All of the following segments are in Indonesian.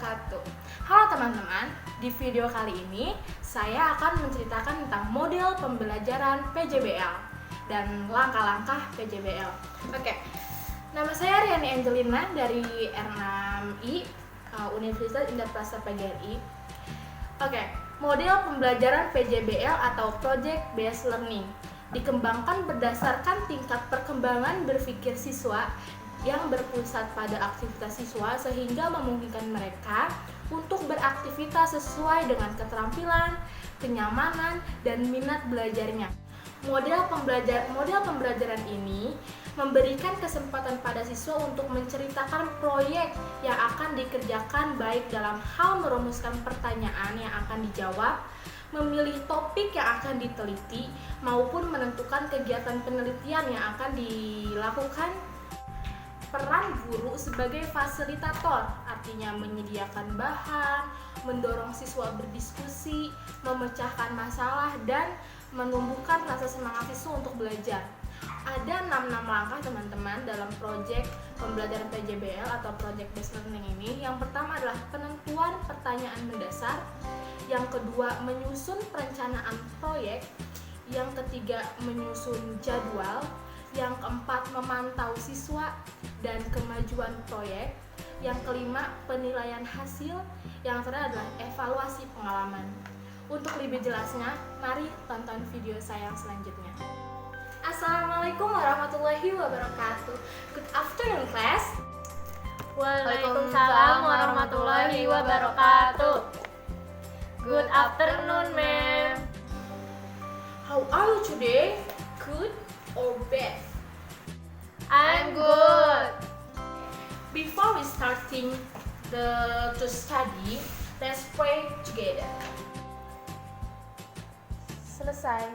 wabarakatuh. Halo teman-teman, di video kali ini saya akan menceritakan tentang model pembelajaran PJBL dan langkah-langkah PJBL. Oke, nama saya Riani Angelina dari R6I Universitas Indah Prasta PGRI. Oke, model pembelajaran PJBL atau Project Based Learning dikembangkan berdasarkan tingkat perkembangan berpikir siswa yang berpusat pada aktivitas siswa sehingga memungkinkan mereka untuk beraktivitas sesuai dengan keterampilan, kenyamanan, dan minat belajarnya. Model pembelajaran ini memberikan kesempatan pada siswa untuk menceritakan proyek yang akan dikerjakan baik dalam hal merumuskan pertanyaan yang akan dijawab, memilih topik yang akan diteliti, maupun menentukan kegiatan penelitian yang akan dilakukan. Peran guru sebagai fasilitator, artinya menyediakan bahan, mendorong siswa berdiskusi, memecahkan masalah, dan menumbuhkan rasa semangat siswa untuk belajar. Ada 6 langkah teman-teman dalam proyek pembelajaran PJBL atau Project Based Learning ini. Yang pertama adalah penentuan pertanyaan mendasar, yang kedua menyusun perencanaan proyek, yang ketiga menyusun jadwal, yang keempat memantau siswa dan kemajuan proyek, yang kelima penilaian hasil, yang terakhir adalah evaluasi pengalaman. Untuk lebih jelasnya, mari tonton video saya yang selanjutnya. Assalamualaikum warahmatullahi wabarakatuh. Good afternoon class. Waalaikumsalam warahmatullahi wabarakatuh. Good afternoon, ma'am. How are you today? Good or bad? I'm good. Before we starting to study, let's pray together. Selesai.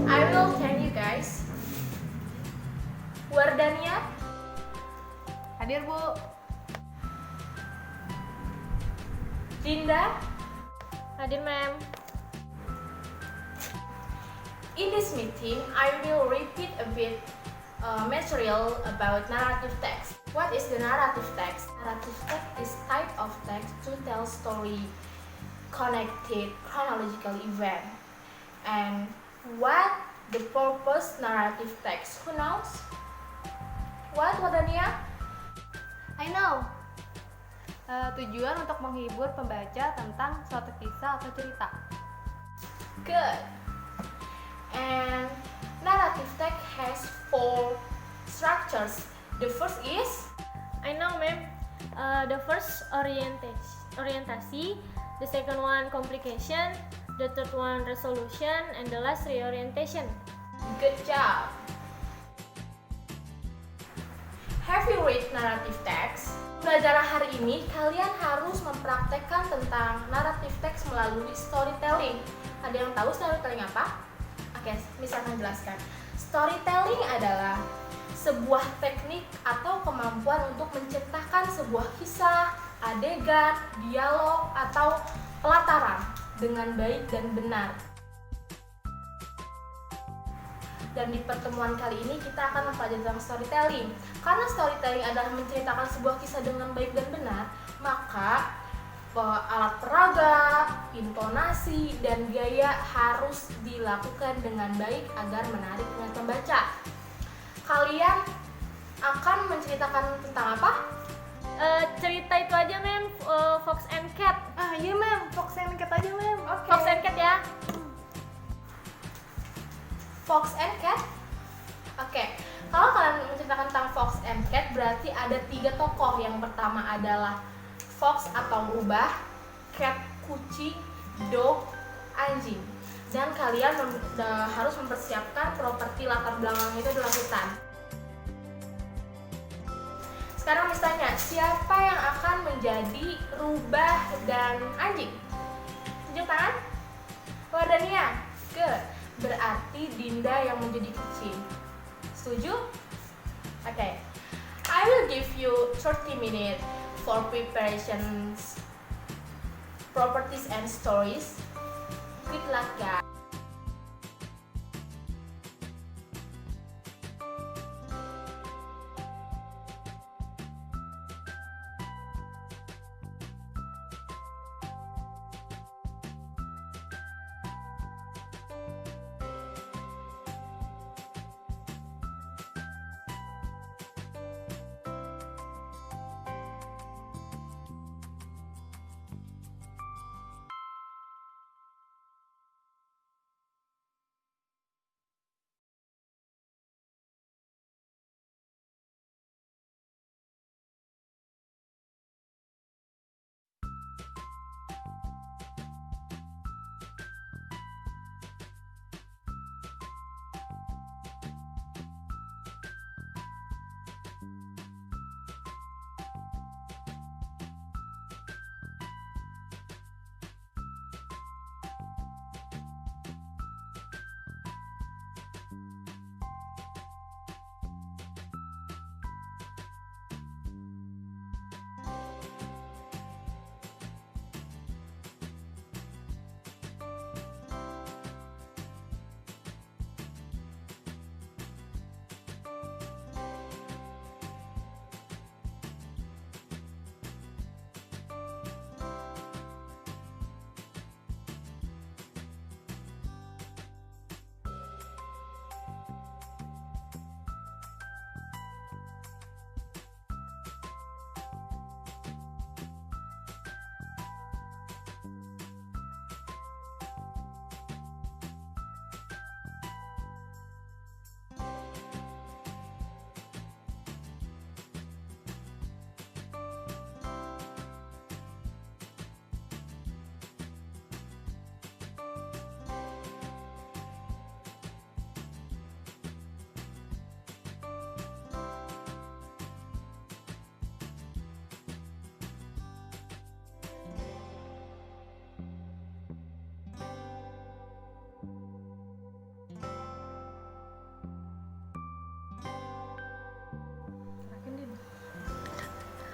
I will tell you guys. Wardania, Hadir, Bu. Dinda. Hadir, ma'am. In this meeting, I will repeat a bit material about narrative text. What is the narrative text? Narrative text is type of text to tell story, connected chronological event. And what the purpose narrative text? Who knows? What, Wadania? I know. Tujuan untuk menghibur pembaca tentang suatu kisah atau cerita. Good. And narrative text has 4 structures. The first is I know, ma'am. The first orientasi, the second one complication, the third one resolution, and the last reorientation. good job. Have you read narrative text? Pelajaran hari ini kalian harus mempraktekkan tentang narrative text melalui storytelling. Ada yang tahu storytelling apa? Oke, misalkan jelaskan. Storytelling adalah sebuah teknik atau kemampuan untuk menceritakan sebuah kisah, adegan, dialog, atau pelataran dengan baik dan benar. Dan di pertemuan kali ini kita akan mempelajari tentang storytelling. Karena storytelling adalah menceritakan sebuah kisah dengan baik dan benar, maka alat peraga, intonasi, dan gaya harus dilakukan dengan baik agar menarik minat pembaca. Kalian akan menceritakan tentang apa? Cerita itu aja, ma'am. Fox and Cat. Iya ma'am, Fox and Cat aja ma'am. Oke. Fox and Cat ya. Fox and Cat? Oke. Kalau kalian menceritakan tentang Fox and Cat, berarti ada 3 tokoh. Yang pertama adalah Fox atau rubah, Cat kucing, Dog anjing. Dan kalian harus mempersiapkan properti latar belakang itu adalah hutan. Sekarang misalnya, siapa yang akan menjadi rubah dan anjing? Tunjuk tangan. Wardania. Good. Berarti Dinda yang menjadi kucing. Setuju? Oke. I will give you 30 minutes for preparations, properties and stories. Good luck, guys.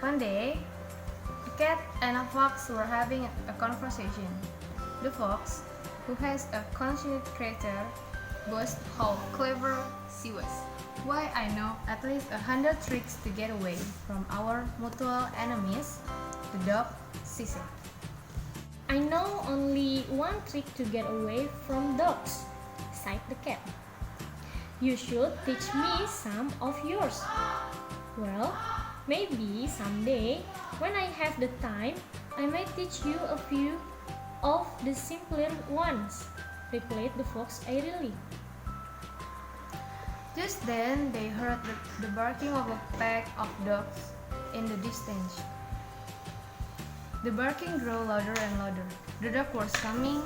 One day, a cat and a fox were having a conversation. The fox, who has a conscious creator, boasts how clever she was. Why, I know at least 100 tricks to get away from our mutual enemies, the dog, she said. I know only one trick to get away from dogs, sighed the cat. You should teach me some of yours. Well, maybe someday, when I have the time, I may teach you a few of the simpler ones, replied the fox airily. Just then they heard the barking of a pack of dogs in the distance. The barking grew louder and louder. The dog was coming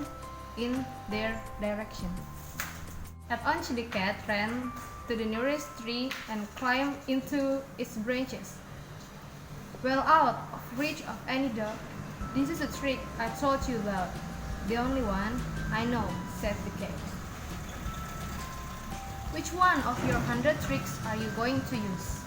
in their direction. At once the cat ran to the nearest tree and climbed into its branches. Well out of reach of any dog, this is a trick I told you about. The only one I know, said the cat. Which one of your 100 tricks are you going to use?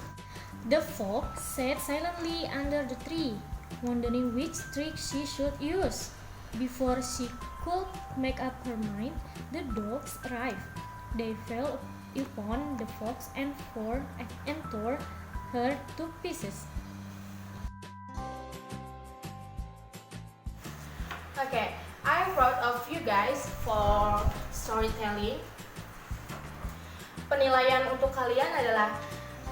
The fox sat silently under the tree, wondering which trick she should use. Before she could make up her mind, the dogs arrived. They fell upon the fox and tore her to pieces. Okay, I'm proud of you guys for storytelling. Penilaian untuk kalian adalah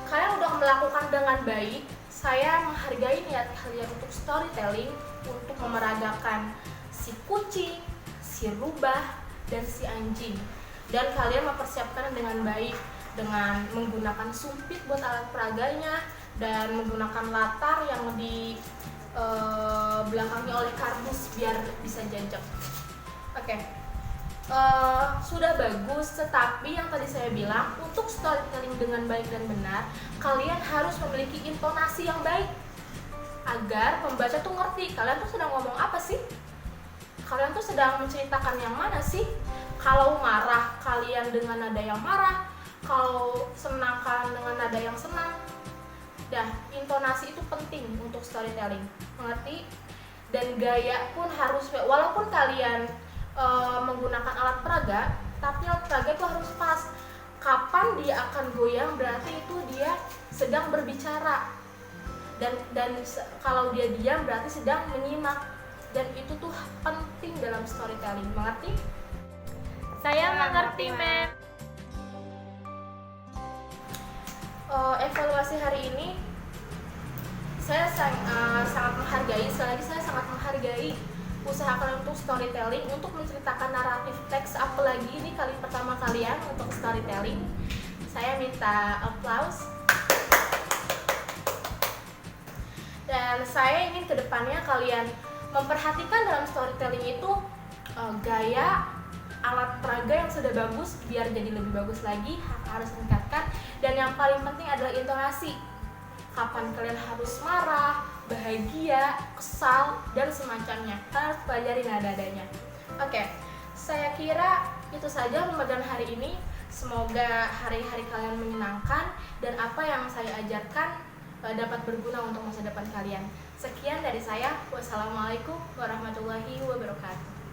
kalian udah melakukan dengan baik. Saya menghargai niat kalian untuk storytelling, untuk memeragakan si kucing, si rubah, dan si anjing. Dan kalian mempersiapkan dengan baik dengan menggunakan sumpit buat alat peraganya dan menggunakan latar yang belakangnya oleh kardus biar bisa jajak. Oke. Sudah bagus, tetapi yang tadi saya bilang, untuk storytelling dengan baik dan benar, kalian harus memiliki intonasi yang baik agar pembaca tuh ngerti kalian tuh sedang ngomong apa sih, kalian tuh sedang menceritakan yang mana sih. Kalau marah, kalian dengan nada yang marah. Kalau senang, kalian dengan nada yang senang. Dah, intonasi itu penting untuk storytelling, mengerti? Dan gaya pun harus, walaupun kalian menggunakan alat peraga, tapi alat peraga itu harus pas. Kapan dia akan goyang berarti itu dia sedang berbicara, dan kalau dia diam berarti sedang menyimak, dan itu tuh penting dalam storytelling, mengerti? Saya mengerti, ma'am. Evaluasi hari ini saya sangat menghargai, sekali lagi saya sangat menghargai usaha kalian untuk storytelling, untuk menceritakan naratif teks, apalagi ini kali pertama kalian untuk storytelling. Saya minta applause. Dan saya ingin kedepannya kalian memperhatikan dalam storytelling itu gaya, alat peraga yang sudah bagus biar jadi lebih bagus lagi, harus meningkatkan. Dan yang paling penting adalah intonasi. Kapan kalian harus marah, bahagia, kesal, dan semacamnya. Kalian harus pelajari nada-nadanya. Oke, saya kira itu saja pembelajaran hari ini. Semoga hari-hari kalian menyenangkan dan apa yang saya ajarkan dapat berguna untuk masa depan kalian. Sekian dari saya. Wassalamualaikum warahmatullahi wabarakatuh.